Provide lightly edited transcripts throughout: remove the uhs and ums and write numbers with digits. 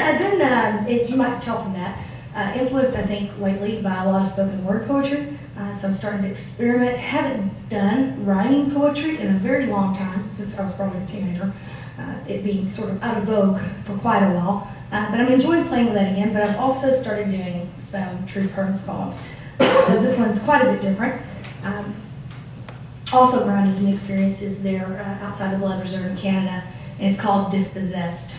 You might tell from that, influenced, I think, lately by a lot of spoken word poetry. So I'm starting to experiment. Haven't done rhyming poetry in a very long time, since I was probably a teenager, it being sort of out of vogue for quite a while. But I'm enjoying playing with that again, but I've also started doing some true prose poems. So this one's quite a bit different. Also grounded in experiences there outside the Blood Reserve in Canada, and it's called Dispossessed.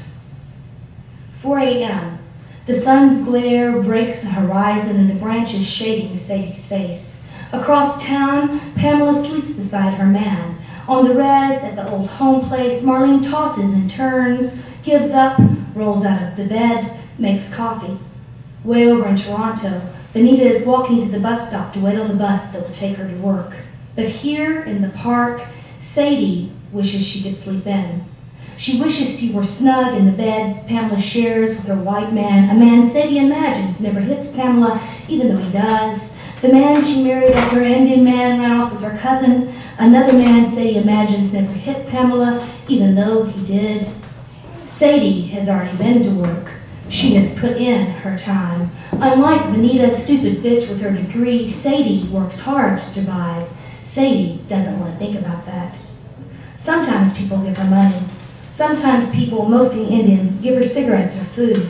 4 a.m. The sun's glare breaks the horizon and the branches shading Sadie's face. Across town, Pamela sleeps beside her man. On the res at the old home place, Marlene tosses and turns, gives up, rolls out of the bed, makes coffee. Way over in Toronto, Benita is walking to the bus stop to wait on the bus that will take her to work. But here in the park, Sadie wishes she could sleep in. She wishes she were snug in the bed Pamela shares with her white man, a man Sadie imagines never hits Pamela, even though he does. The man she married after her Indian man ran off with her cousin, another man Sadie imagines never hit Pamela, even though he did. Sadie has already been to work. She has put in her time. Unlike Benita, stupid bitch with her degree, Sadie works hard to survive. Sadie doesn't want to think about that. Sometimes people give her money. Sometimes people, mostly Indian, give her cigarettes or food.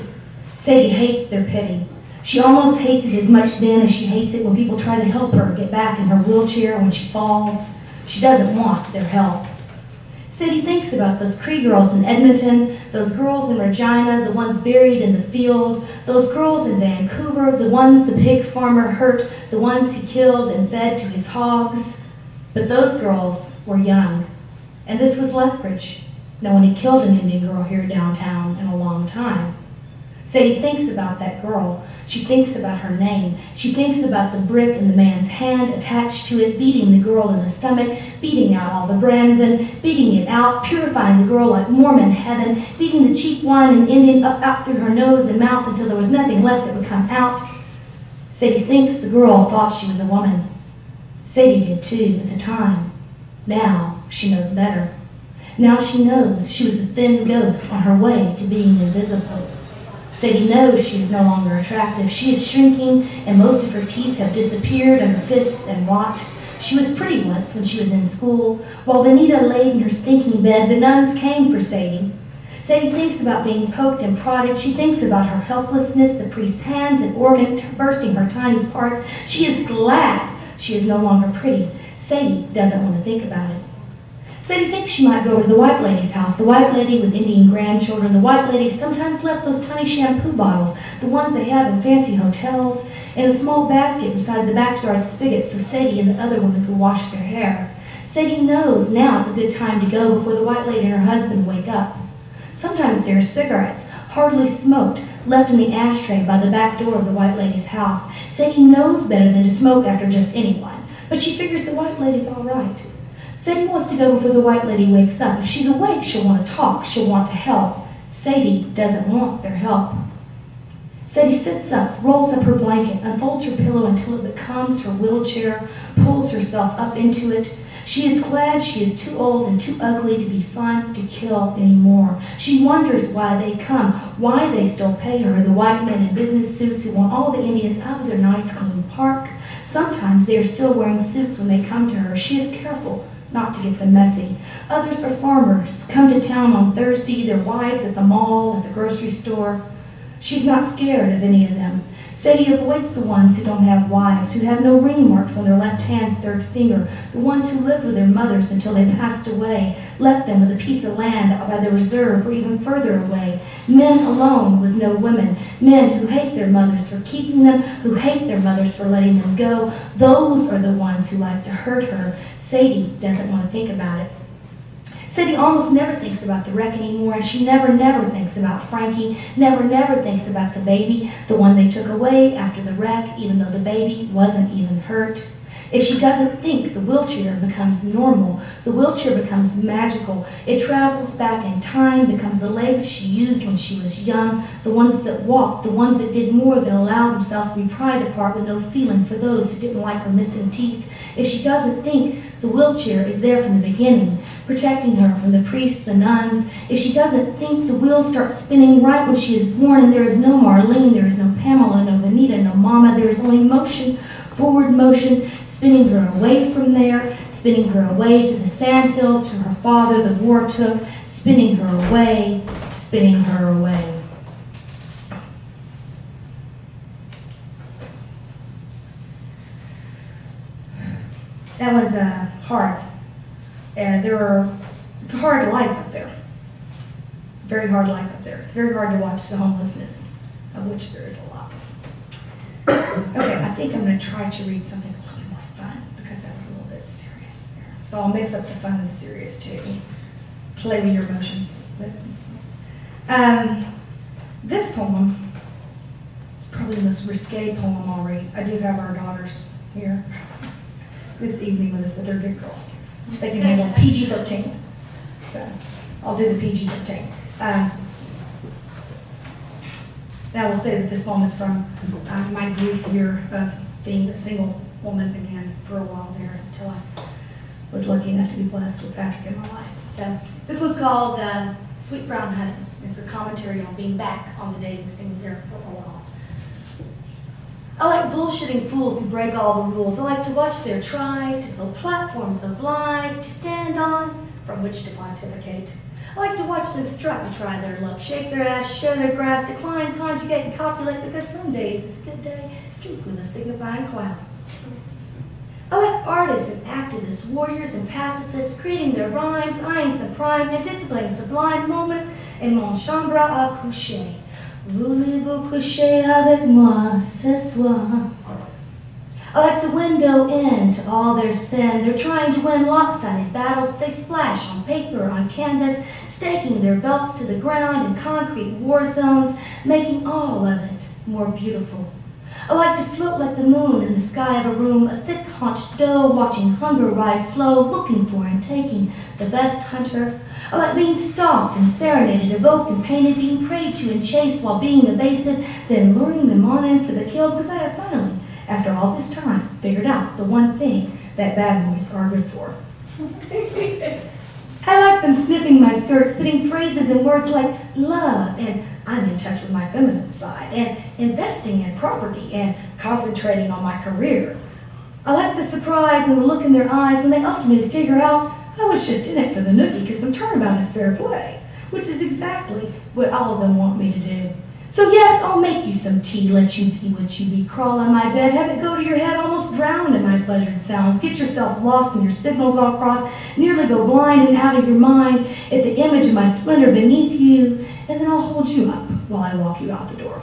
Sadie hates their pity. She almost hates it as much then as she hates it when people try to help her get back in her wheelchair when she falls. She doesn't want their help. Sadie thinks about those Cree girls in Edmonton, those girls in Regina, the ones buried in the field, those girls in Vancouver, the ones the pig farmer hurt, the ones he killed and fed to his hogs. But those girls were young, and this was Lethbridge. No one had killed an Indian girl here downtown in a long time. Sadie thinks about that girl. She thinks about her name. She thinks about the brick in the man's hand attached to it, beating the girl in the stomach, beating out all the Brandon, beating it out, purifying the girl like Mormon heaven, feeding the cheap wine and Indian up out through her nose and mouth until there was nothing left that would come out. Sadie thinks the girl thought she was a woman. Sadie did too at the time. Now she knows better. Now she knows she was a thin ghost on her way to being invisible. Sadie knows she is no longer attractive. She is shrinking, and most of her teeth have disappeared and her fists and rot. She was pretty once when she was in school. While Benita laid in her stinking bed, the nuns came for Sadie. Sadie thinks about being poked and prodded. She thinks about her helplessness, the priest's hands and organ bursting her tiny parts. She is glad she is no longer pretty. Sadie doesn't want to think about it. Sadie thinks she might go to the white lady's house, the white lady with Indian grandchildren. The white lady sometimes left those tiny shampoo bottles, the ones they have in fancy hotels, in a small basket beside the backyard spigot so Sadie and the other women could wash their hair. Sadie knows now it's a good time to go before the white lady and her husband wake up. Sometimes there are cigarettes, hardly smoked, left in the ashtray by the back door of the white lady's house. Sadie knows better than to smoke after just anyone, but she figures the white lady's all right. Sadie wants to go before the white lady wakes up. If she's awake, she'll want to talk. She'll want to help. Sadie doesn't want their help. Sadie sits up, rolls up her blanket, unfolds her pillow until it becomes her wheelchair, pulls herself up into it. She is glad she is too old and too ugly to be fun to kill anymore. She wonders why they come, why they still pay her, the white men in business suits who want all the Indians out of their nice clean park. Sometimes they are still wearing suits when they come to her. She is careful not to get them messy. Others are farmers, come to town on Thursday, their wives at the mall, at the grocery store. She's not scared of any of them. Sadie avoids the ones who don't have wives, who have no ring marks on their left hand's third finger, the ones who lived with their mothers until they passed away, left them with a piece of land out by the reserve or even further away. Men alone with no women, men who hate their mothers for keeping them, who hate their mothers for letting them go. Those are the ones who like to hurt her. Sadie doesn't want to think about it. Sadie almost never thinks about the wreck anymore, and she never thinks about Frankie, never thinks about the baby, the one they took away after the wreck, even though the baby wasn't even hurt. If she doesn't think, the wheelchair becomes normal. The wheelchair becomes magical. It travels back in time, becomes the legs she used when she was young, the ones that walked, the ones that did more than allow themselves to be pried apart with no feeling for those who didn't like her missing teeth. If she doesn't think, the wheelchair is there from the beginning, protecting her from the priests, the nuns. If she doesn't think, the wheels start spinning right when she is born, and there is no Marlene, there is no Pamela, no Vanita, no Mama. There is only motion, forward motion, spinning her away from there, spinning her away to the sandhills, to her father the war took, spinning her away, spinning her away. That was hard. It's a hard life up there. Very hard life up there. It's very hard to watch the homelessness, of which there is a lot. Okay, I think I'm going to try to read something a little more fun, because that was a little bit serious there. So I'll mix up the fun and the serious too. Play with your emotions. This poem is probably the most risque poem I'll read. I do have our daughters here this evening with us, but they're good girls. They can handle PG-13. So I'll do the PG-13. Now we'll say that this poem is from my brief year of being a single woman again for a while there until I was lucky enough to be blessed with Patrick in my life. So this one's called Sweet Brown Honey. It's a commentary on being back on the dating scene here for a while. I like bullshitting fools who break all the rules. I like to watch their tries to build platforms of lies to stand on from which to pontificate. I like to watch them strut and try their luck, shake their ass, show their grass, decline, conjugate, and copulate, because some days it's a good day to sleep with a signifying cloud. I like artists and activists, warriors and pacifists, creating their rhymes, eyeing some prime, anticipating sublime moments in mon chambre à coucher. Voulez-vous coucher avec moi ce soir? I like the window in to all their sin. They're trying to win lopsided battles. They splash on paper, on canvas, staking their belts to the ground in concrete war zones, making all of it more beautiful. I like to float like the moon in the sky of a room, a thick-haunched doe watching hunger rise slow, looking for and taking the best hunter. I like being stalked and serenaded, evoked and painted, being prayed to and chased while being evasive, then luring them on in for the kill, because I have finally, after all this time, figured out the one thing that bad boys are good for. I like them sniffing my skirt, spitting phrases and words like love, and I'm in touch with my feminine side, and investing in property, and concentrating on my career. I like the surprise and the look in their eyes when they ultimately figure out I was just in it for the nookie because some turnabout is fair play, which is exactly what all of them want me to do. So yes, I'll make you some tea, let you be what you be, crawl on my bed, have it go to your head, almost drown in my pleasured sounds, get yourself lost in your signals all crossed, nearly go blind and out of your mind at the image of my splendor beneath you, and then I'll hold you up while I walk you out the door.